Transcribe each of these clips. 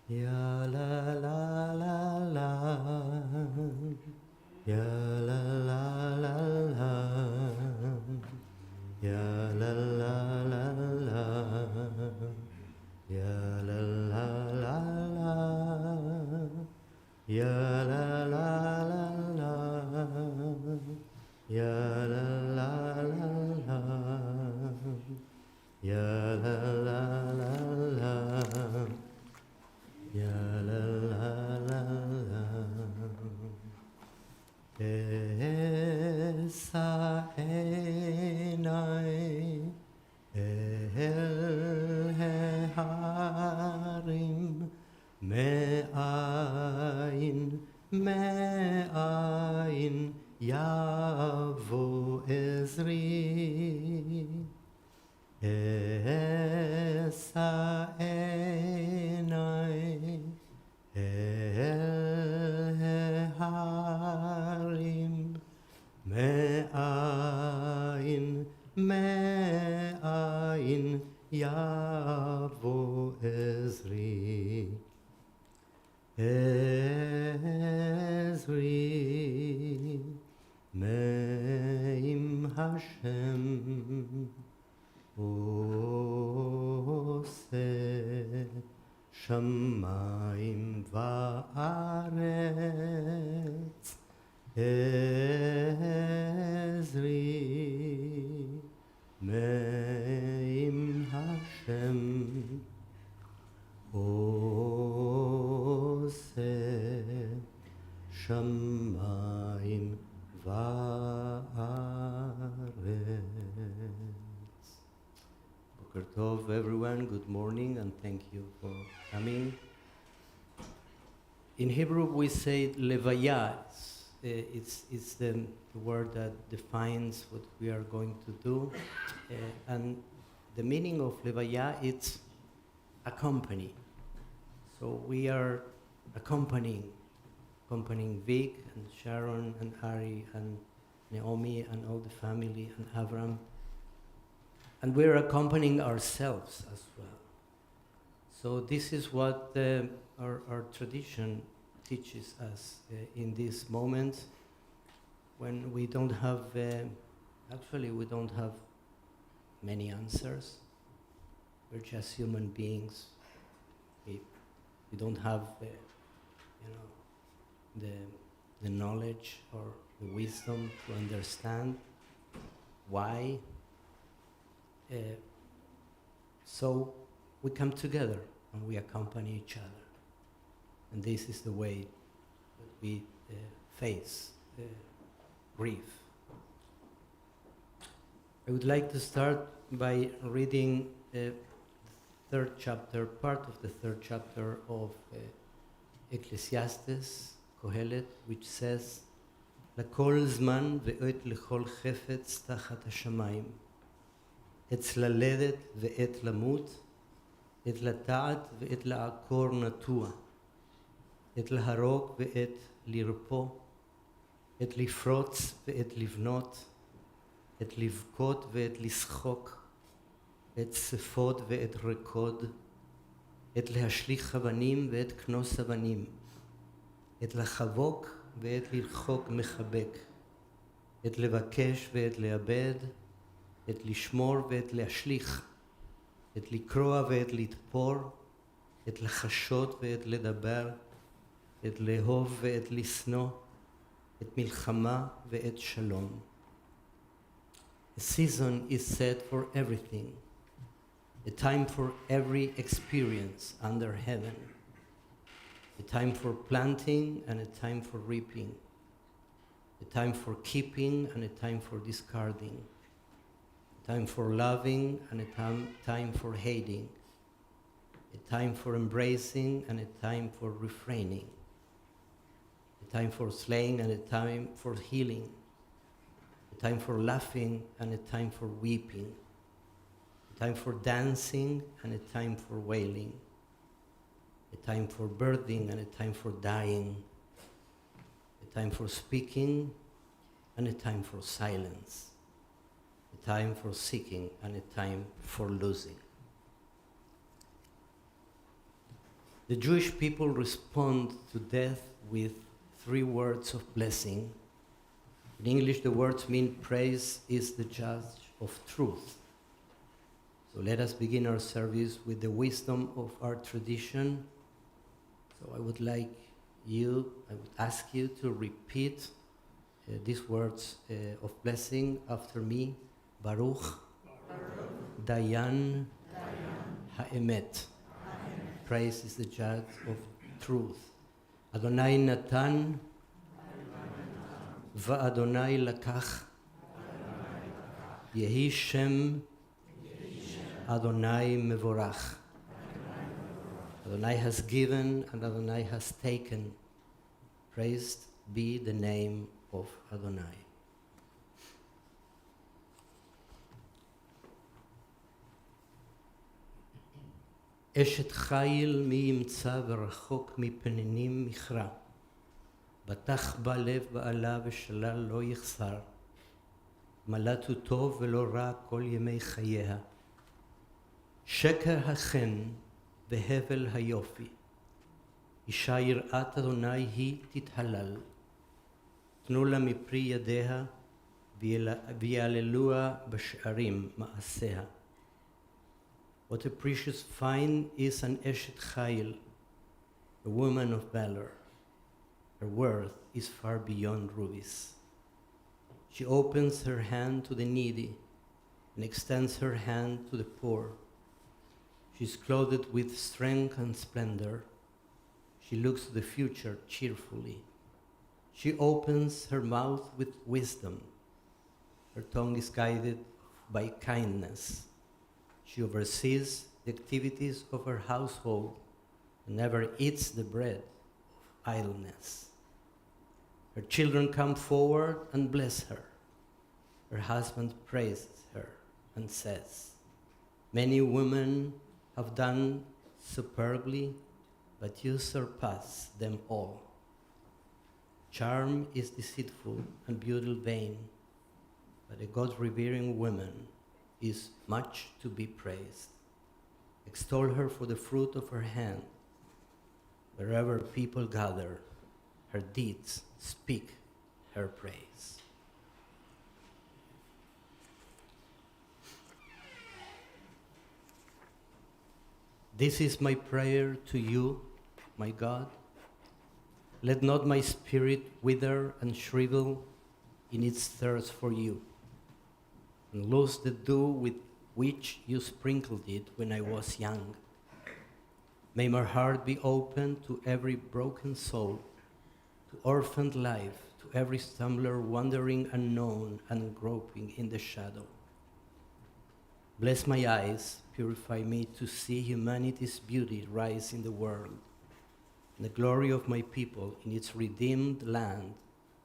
Ya la la la la, ya la la la la, ya la la la la, ya la la la la, ya la la la la, ya la la la la, ya la la la la. Ya la la la la, Esa enai el harim me'ayin yavo ezri. Esa enai el harim me'ayin yavo ezri. Ezri me'im Hashem Ose Shamayim va'aretz Ezri me'im Hashem Ose Shamayim va'aretz. Boker Tov, everyone. Good morning, and thank you for coming. In Hebrew, we say levaya. It's the word that defines what we are going to do, and the meaning of levaya it's accompany. So we are accompanying Vic and Sharon and Ari and Naomi and all the family and Avram. And we're accompanying ourselves as well. So this is what our tradition teaches us in this moment when we don't have, actually we don't have many answers. We're just human beings. We don't have, the knowledge or the wisdom to understand why. So we come together and we accompany each other. And this is the way that we face grief. I would like to start by reading the third chapter, part of the third chapter of Ecclesiastes, Kohelet, which says, "L'kol zman ve'et l'chol chefetz tachat hashamayim, et laledet ve'et lamut, et lata'at ve'et la'akor natua, et laharok ve'et lirpo, et lifrotz ve'et livnot, et livkot ve'et lischok, et sefot ve'et rekod, et להשליך אבנים ואת כנוס אבנים, את לחבוק ואת לרחוק מחבק, את לבקש ואת לאבד, את לשמור ואת להשליך, את לקרוע ואת לתפור, את לחשות ואת לדבר, את לאהוב ואת לשנוא, את מלחמה ואת שלום. A season is set for everything. A time for every experience under heaven. A time for planting and a time for reaping. A time for keeping and a time for discarding. A time for loving and a time for hating. A time for embracing and a time for refraining. A time for slaying and a time for healing. A time for laughing and a time for weeping. A time for dancing and a time for wailing, a time for birthing and a time for dying, a time for speaking and a time for silence, a time for seeking and a time for losing. The Jewish people respond to death with 3 words of blessing. In English, the words mean praise is the judge of truth. So let us begin our service with the wisdom of our tradition. So I would ask you to repeat these words of blessing after me. Baruch, Dayan, Ha'emet. Praise is the judge of truth. Adonai Natan, Va'adonai Lakach. Yehi Shem Adonai Mevorach. Adonai has given and Adonai has taken. Praised be the name of Adonai. אשת חיל מי ימצא ורחוק מפנינים מכרה. בטח בה לב בעלה ושלל לא יחסר. מלאת הוא טוב ולא רע כל ימי חייה. שקר החן והבל היופי. אישה יראת אדוני היא תתהלל. תנו לה מפרי ידיה ויעללוה בשערים מעשיה. What a precious find is an Eshet Chayil, a woman of valor. Her worth is far beyond rubies. She opens her hand to the needy and extends her hand to the poor. She is clothed with strength and splendor. She looks to the future cheerfully. She opens her mouth with wisdom. Her tongue is guided by kindness. She oversees the activities of her household and never eats the bread of idleness. Her children come forward and bless her. Her husband praises her and says, "Many women have done superbly, but you surpass them all." Charm is deceitful and beauty vain, but a God-revering woman is much to be praised. Extol her for the fruit of her hand. Wherever people gather, her deeds speak her praise. This is my prayer to you, my God. Let not my spirit wither and shrivel in its thirst for you, and lose the dew with which you sprinkled it when I was young. May my heart be open to every broken soul, to orphaned life, to every stumbler wandering unknown and groping in the shadow. Bless my eyes, purify me to see humanity's beauty rise in the world, and the glory of my people in its redeemed land,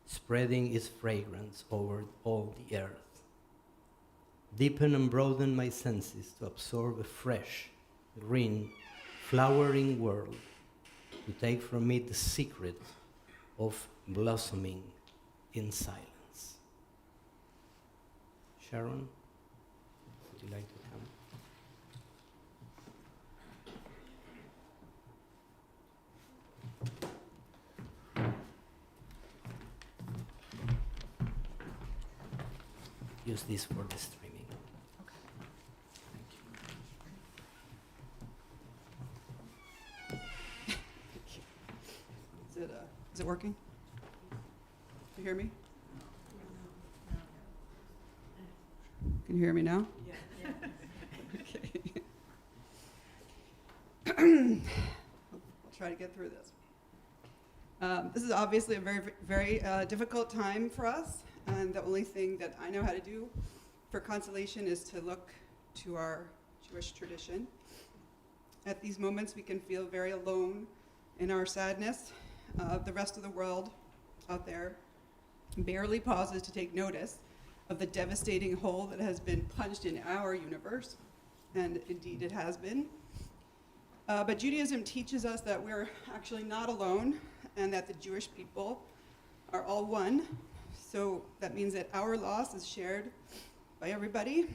spreading its fragrance over all the earth. Deepen and broaden my senses to absorb a fresh, green, flowering world, to take from it the secret of blossoming in silence. Sharon, would you like to come? Use this for the streaming. Is it working? Can you hear me? Can you hear me now? Yeah. Okay. I'll try to get through this. This is obviously a very, very difficult time for us, and the only thing that I know how to do for consolation is to look to our Jewish tradition. At these moments, we can feel very alone in our sadness. The rest of the world out there barely pauses to take notice of the devastating hole that has been punched in our universe, and indeed it has been. But Judaism teaches us that we're actually not alone, and that the Jewish people are all one. So that means that our loss is shared by everybody,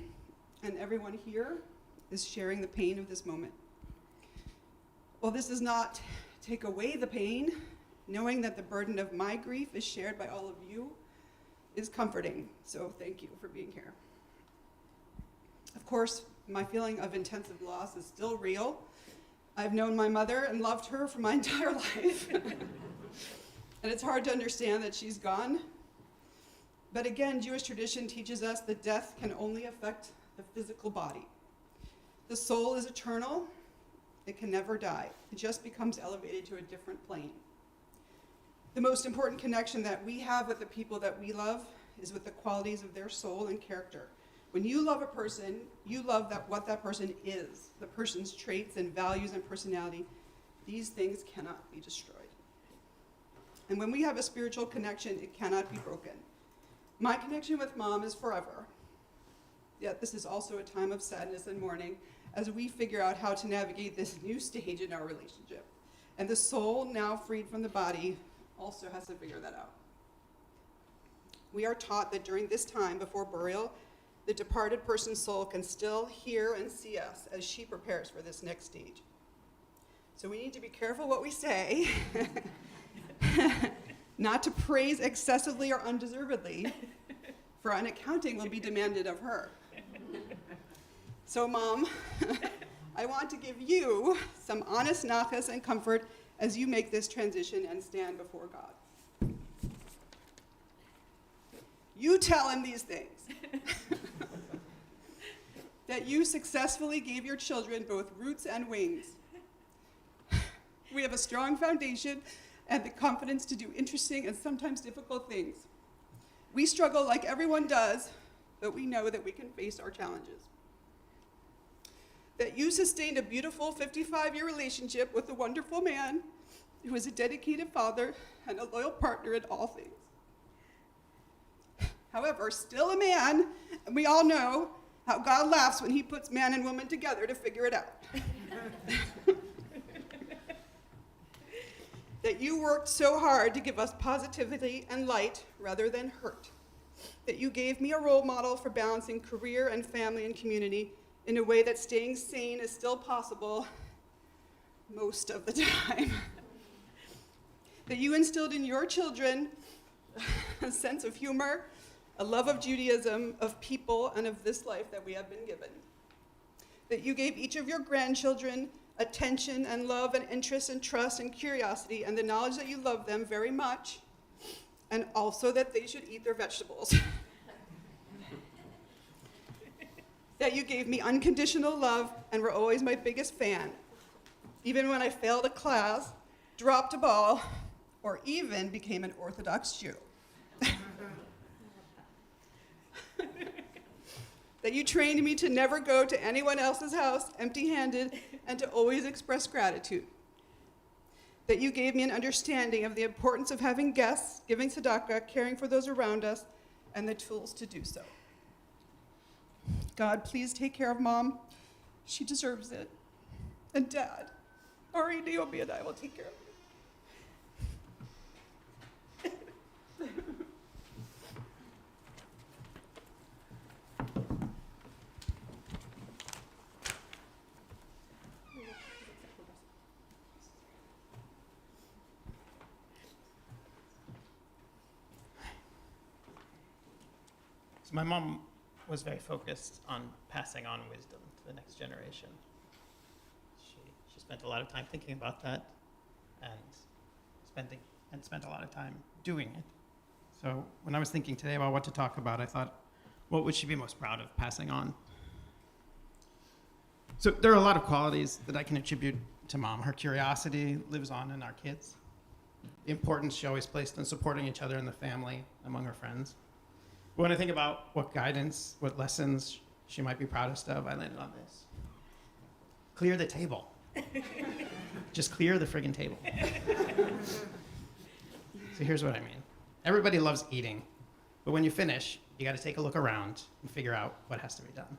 and everyone here is sharing the pain of this moment. While this does not take away the pain, knowing that the burden of my grief is shared by all of you is comforting. So thank you for being here. Of course, my feeling of intensive loss is still real. I've known my mother and loved her for my entire life. And it's hard to understand that she's gone. But again, Jewish tradition teaches us that death can only affect the physical body. The soul is eternal. It can never die. It just becomes elevated to a different plane. The most important connection that we have with the people that we love is with the qualities of their soul and character. When you love a person, you love what that person is, the person's traits and values and personality. These things cannot be destroyed. And when we have a spiritual connection, it cannot be broken. My connection with Mom is forever. Yet this is also a time of sadness and mourning as we figure out how to navigate this new stage in our relationship. And the soul, now freed from the body, also has to figure that out. We are taught that during this time before burial, the departed person's soul can still hear and see us as she prepares for this next stage. So we need to be careful what we say, not to praise excessively or undeservedly, for an accounting will be demanded of her. So Mom, I want to give you some honest nachas and comfort as you make this transition and stand before God. You tell him these things. That you successfully gave your children both roots and wings. We have a strong foundation and the confidence to do interesting and sometimes difficult things. We struggle like everyone does, but we know that we can face our challenges. That you sustained a beautiful 55-year relationship with a wonderful man who is a dedicated father and a loyal partner in all things. However, still a man, and we all know how God laughs when he puts man and woman together to figure it out. That you worked so hard to give us positivity and light rather than hurt. That you gave me a role model for balancing career and family and community in a way that staying sane is still possible most of the time. That you instilled in your children a sense of humor, a love of Judaism, of people, and of this life that we have been given. That you gave each of your grandchildren attention and love and interest and trust and curiosity and the knowledge that you love them very much, and also that they should eat their vegetables. That you gave me unconditional love and were always my biggest fan, even when I failed a class, dropped a ball, or even became an Orthodox Jew. That you trained me to never go to anyone else's house empty-handed and to always express gratitude. That you gave me an understanding of the importance of having guests, giving tzedakah, caring for those around us, and the tools to do so. God, please take care of Mom. She deserves it. And Dad, Ari, Naomi, and I will take care of you. So my mom was very focused on passing on wisdom to the next generation. She spent a lot of time thinking about that and spent a lot of time doing it. So when I was thinking today about what to talk about, I thought, what would she be most proud of passing on? So there are a lot of qualities that I can attribute to Mom. Her curiosity lives on in our kids. The importance she always placed in supporting each other in the family, among her friends. When I think about what guidance, what lessons she might be proudest of, I landed on this. Clear the table. Just clear the friggin' table. So here's what I mean. Everybody loves eating, but when you finish, you got to take a look around and figure out what has to be done.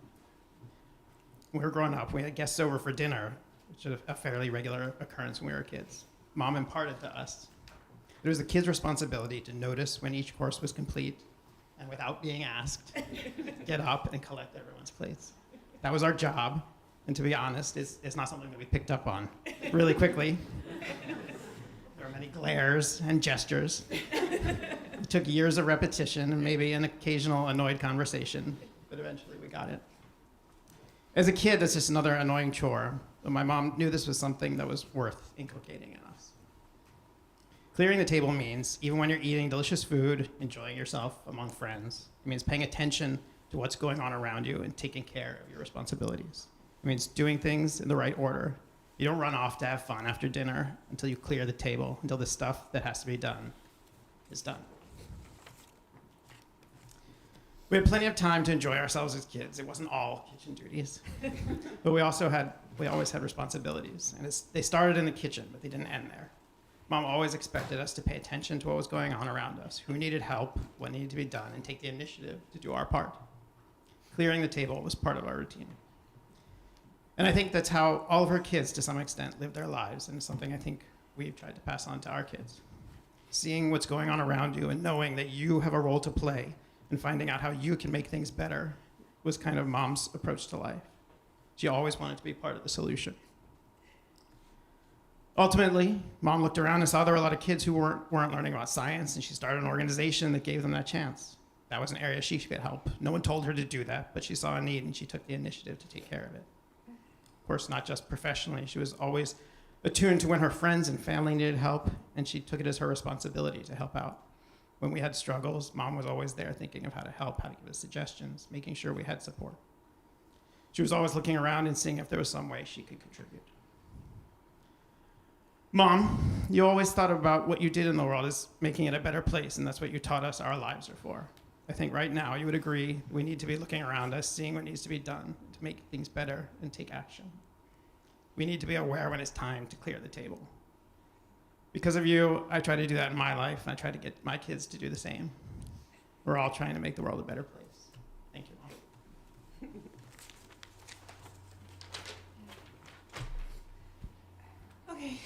When we were growing up, we had guests over for dinner, which is a fairly regular occurrence when we were kids. Mom imparted to us. It was the kids' responsibility to notice when each course was complete, and without being asked, get up and collect everyone's plates. That was our job, And to be honest, it's not something that we picked up on really quickly. There were many glares and gestures. It took years of repetition and maybe an occasional annoyed conversation, but eventually we got it. As a kid, that's just another annoying chore, but my mom knew this was something that was worth inculcating in us. Clearing the table means, even when you're eating delicious food, enjoying yourself among friends, it means paying attention to what's going on around you and taking care of your responsibilities. It means doing things in the right order. You don't run off to have fun after dinner until you clear the table, until the stuff that has to be done is done. We had plenty of time to enjoy ourselves as kids. It wasn't all kitchen duties. But we always had responsibilities. And they started in the kitchen, but they didn't end there. Mom always expected us to pay attention to what was going on around us, who needed help, what needed to be done, and take the initiative to do our part. Clearing the table was part of our routine. And I think that's how all of her kids, to some extent, live their lives, and it's something I think we've tried to pass on to our kids. Seeing what's going on around you and knowing that you have a role to play and finding out how you can make things better was kind of Mom's approach to life. She always wanted to be part of the solution. Ultimately, Mom looked around and saw there were a lot of kids who weren't learning about science, and she started an organization that gave them that chance. That was an area she could help. No one told her to do that, but she saw a need and she took the initiative to take care of it. Of course, not just professionally. She was always attuned to when her friends and family needed help, and she took it as her responsibility to help out. When we had struggles, Mom was always there thinking of how to help, how to give us suggestions, making sure we had support. She was always looking around and seeing if there was some way she could contribute. Mom, you always thought about what you did in the world as making it a better place, and that's what you taught us our lives are for. I think right now you would agree we need to be looking around us, seeing what needs to be done to make things better and take action. We need to be aware when it's time to clear the table. Because of you, I try to do that in my life, and I try to get my kids to do the same. We're all trying to make the world a better place. Thank you, Mom. Okay.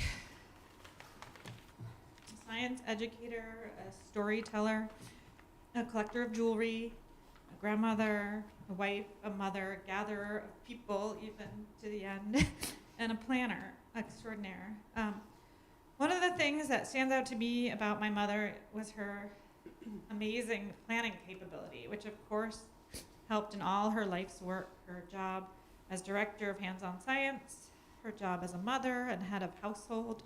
A science educator, a storyteller, a collector of jewelry, a grandmother, a wife, a mother, a gatherer of people, even to the end, and a planner extraordinaire. One of the things that stands out to me about my mother was her amazing planning capability, which of course helped in all her life's work, her job as director of hands-on science, her job as a mother and head of household,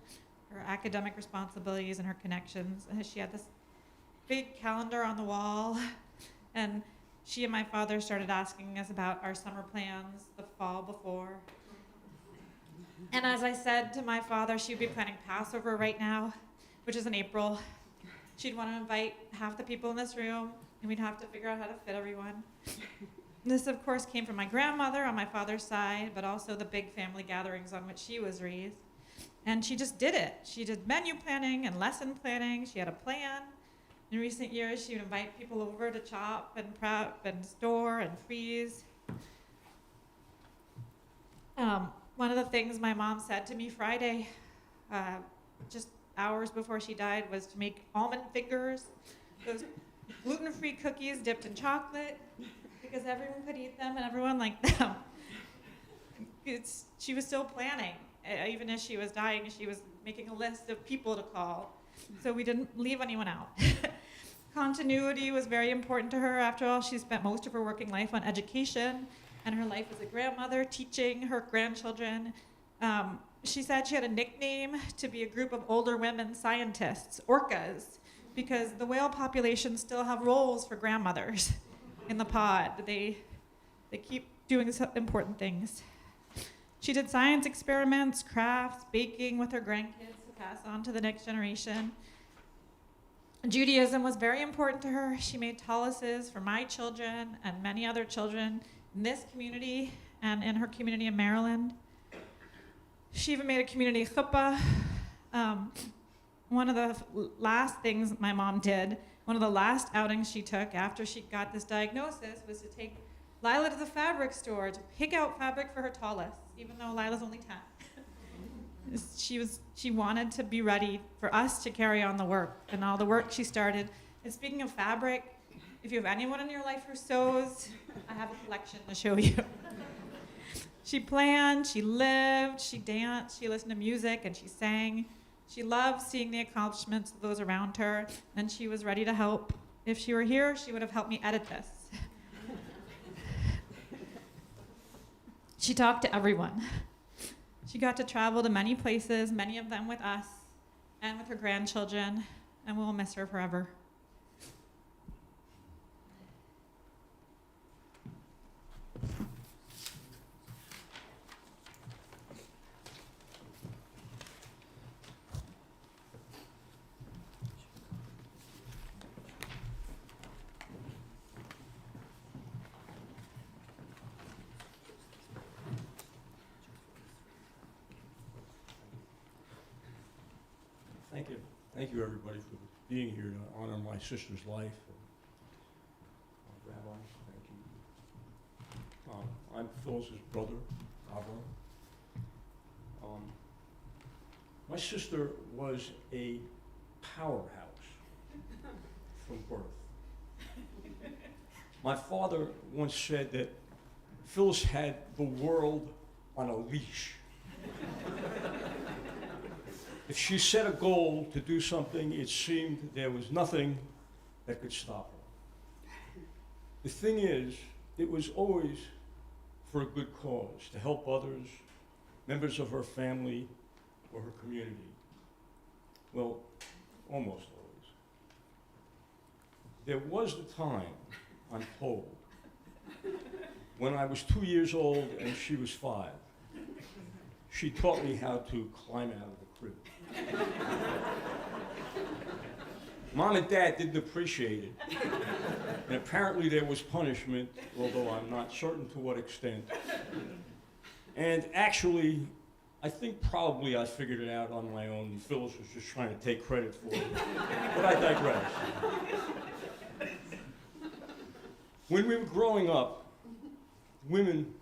her academic responsibilities and her connections. And she had this big calendar on the wall, and she and my father started asking us about our summer plans the fall before. And as I said to my father, she'd be planning Passover right now, which is in April. She'd want to invite half the people in this room, and we'd have to figure out how to fit everyone. This, of course, came from my grandmother on my father's side, but also the big family gatherings on which she was raised. And she just did it. She did menu planning and lesson planning. She had a plan. In recent years, she would invite people over to chop and prep and store and freeze. One of the things my mom said to me Friday, just hours before she died, was to make almond fingers, those gluten-free cookies dipped in chocolate, because everyone could eat them and everyone liked them. She was still planning. Even as she was dying, she was making a list of people to call, so we didn't leave anyone out. Continuity was very important to her. After all, she spent most of her working life on education and her life as a grandmother, teaching her grandchildren. She said she had a nickname to be a group of older women scientists, orcas, because the whale populations still have roles for grandmothers in the pod. They keep doing some important things. She did science experiments, crafts, baking with her grandkids to pass on to the next generation. Judaism was very important to her. She made taluses for my children and many other children in this community and in her community in Maryland. She even made a community chuppah. One of the last things my mom did, one of the last outings she took after she got this diagnosis, was to take Lila to the fabric store to pick out fabric for her tallis, even though Lila's only 10. She wanted to be ready for us to carry on the work and all the work she started. And speaking of fabric, if you have anyone in your life who sews, I have a collection to show you. She planned, she lived, she danced, she listened to music, and she sang. She loved seeing the accomplishments of those around her, and she was ready to help. If she were here, she would have helped me edit this. She talked to everyone. She got to travel to many places, many of them with us and with her grandchildren, and we'll miss her forever. Thank you. Thank you, everybody, for being here to honor my sister's life. Rabbi, thank you. I'm Phyllis's brother, Avram. My sister was a powerhouse from birth. My father once said that Phyllis had the world on a leash. If she set a goal to do something, it seemed there was nothing that could stop her. The thing is, it was always for a good cause, to help others, members of her family, or her community. Well, almost always. There was the time, I'm told, when I was 2 years old and she was 5. She taught me how to climb out of the crib. Mom and Dad didn't appreciate it. And apparently there was punishment, although I'm not certain to what extent. And actually, I think probably I figured it out on my own. Phyllis was just trying to take credit for it. But I digress. When we were growing up, women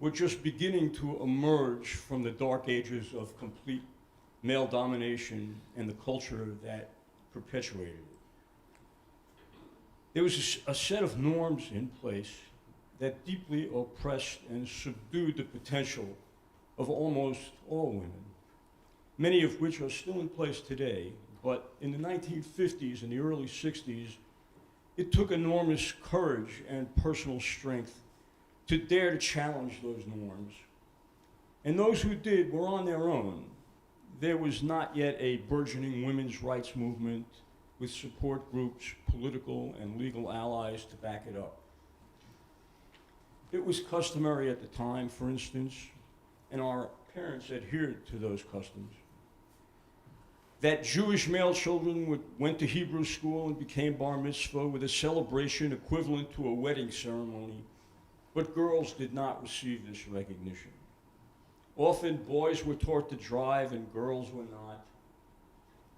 were just beginning to emerge from the dark ages of complete male domination and the culture that perpetuated it. There was a set of norms in place that deeply oppressed and subdued the potential of almost all women, many of which are still in place today. But in the 1950s and the early 60s, it took enormous courage and personal strength to dare to challenge those norms. And those who did were on their own. There was not yet a burgeoning women's rights movement with support groups, political and legal allies to back it up. It was customary at the time, for instance, and our parents adhered to those customs, that Jewish male children went to Hebrew school and became bar mitzvah with a celebration equivalent to a wedding ceremony, but girls did not receive this recognition. Often boys were taught to drive and girls were not.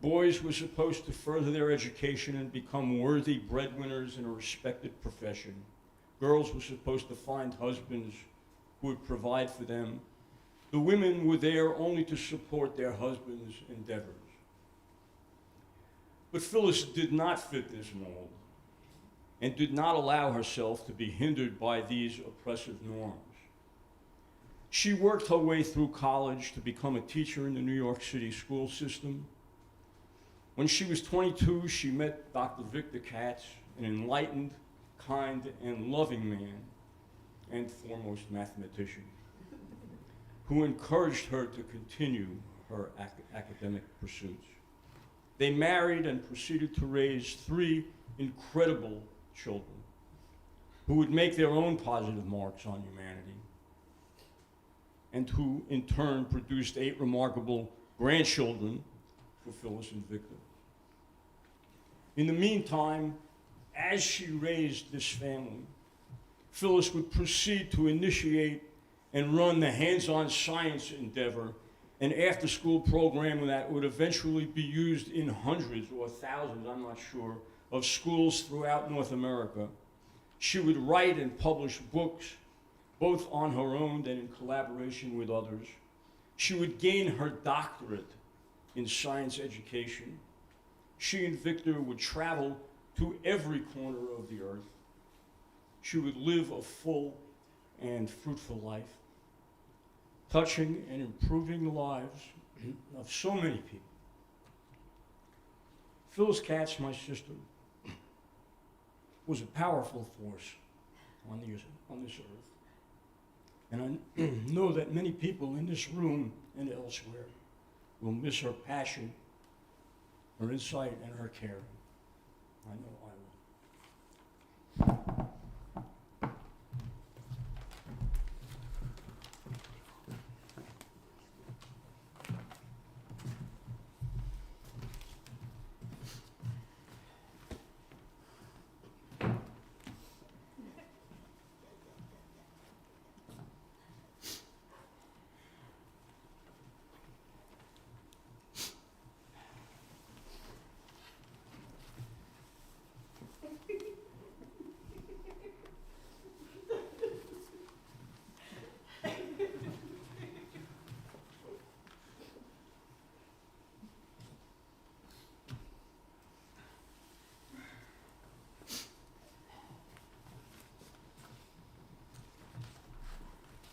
Boys were supposed to further their education and become worthy breadwinners in a respected profession. Girls were supposed to find husbands who would provide for them. The women were there only to support their husbands' endeavors. But Phyllis did not fit this mold and did not allow herself to be hindered by these oppressive norms. She worked her way through college to become a teacher in the New York City school system. When she was 22, she met Dr. Victor Katz, an enlightened, kind, and loving man, and foremost mathematician, who encouraged her to continue her academic pursuits. They married and proceeded to raise 3 incredible children who would make their own positive marks on humanity, and who in turn produced 8 remarkable grandchildren for Phyllis and Victor. In the meantime, as she raised this family, Phyllis would proceed to initiate and run the hands-on science endeavor, an after-school program that would eventually be used in hundreds or thousands, I'm not sure, of schools throughout North America. She would write and publish books, both on her own and in collaboration with others. She would gain her doctorate in science education. She and Victor would travel to every corner of the earth. She would live a full and fruitful life. touching and improving the lives of so many people. Phyllis Katz, my sister, was a powerful force on this earth. And I know that many people in this room and elsewhere will miss her passion, her insight, and her care. I know I will.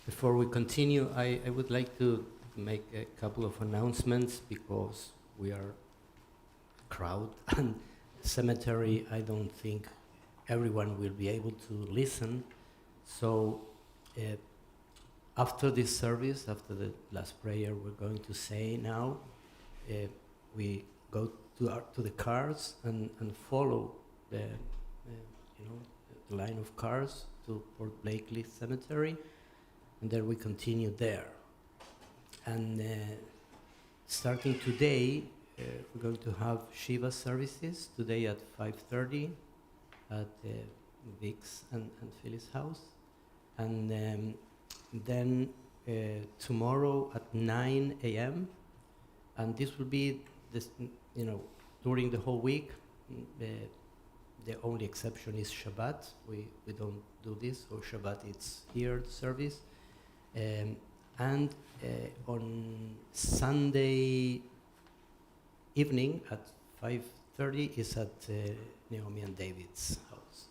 Before we continue, I would like to make a couple of announcements because we are a crowd and cemetery, I don't think everyone will be able to listen. So after this service, after the last prayer we're going to say now, we go to the cars and follow the the line of cars to Port Blakely Cemetery. And then we continue there. And starting today, we're going to have Shiva services today at 5:30 at Vic's and Phyllis' house. And then tomorrow at 9 a.m. And this will be this, during the whole week. The only exception is Shabbat. We don't do this, so Shabbat it's here, the service. And on Sunday evening at 5:30 is at Naomi and David's house.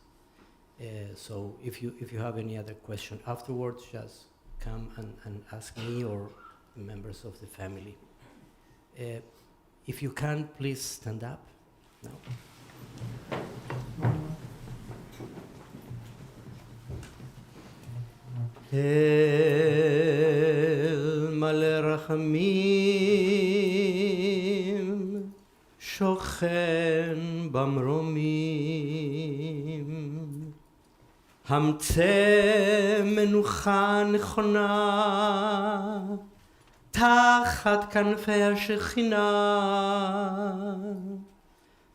So if you have any other question afterwards, just come and ask me or members of the family. If you can, please stand up now. אל מלא רחמים שוכן במרומים המצא מנוחה נכונה תחת כנפי השכינה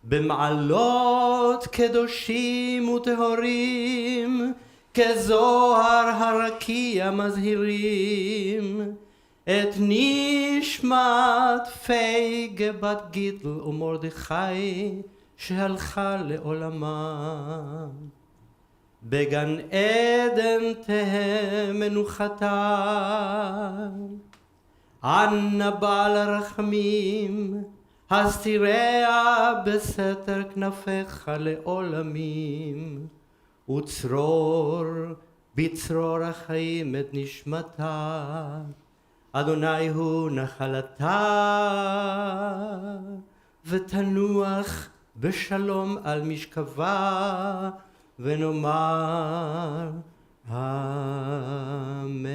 במעלות קדושים וטהורים כזוהר הרקיע מזהירים את נשמת פייגה בת גיטל ומרדכי שהלכה לעולמה. בגן עדן תהא מנוחתה. אנא בעל הרחמים, הסתיריה בסתר כנפיך לעולמים. וצרור בצרור החיים את נשמתה, אדוני הוא נחלתה, ותנוח בשלום על משכבה, ונאמר אמן.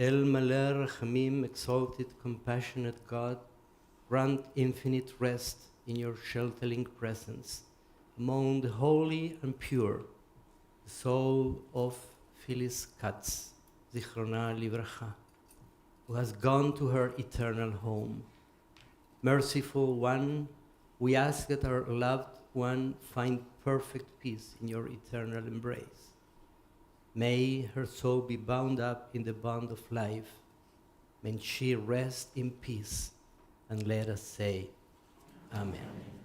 אל מלא רחמים, exalted, compassionate God, grant infinite rest in your sheltering presence, among the holy and pure, the soul of Phyllis Katz, Zichrona Livracha, who has gone to her eternal home. Merciful One, we ask that our loved one find perfect peace in your eternal embrace. May her soul be bound up in the bond of life. May she rest in peace, and let us say, Amen.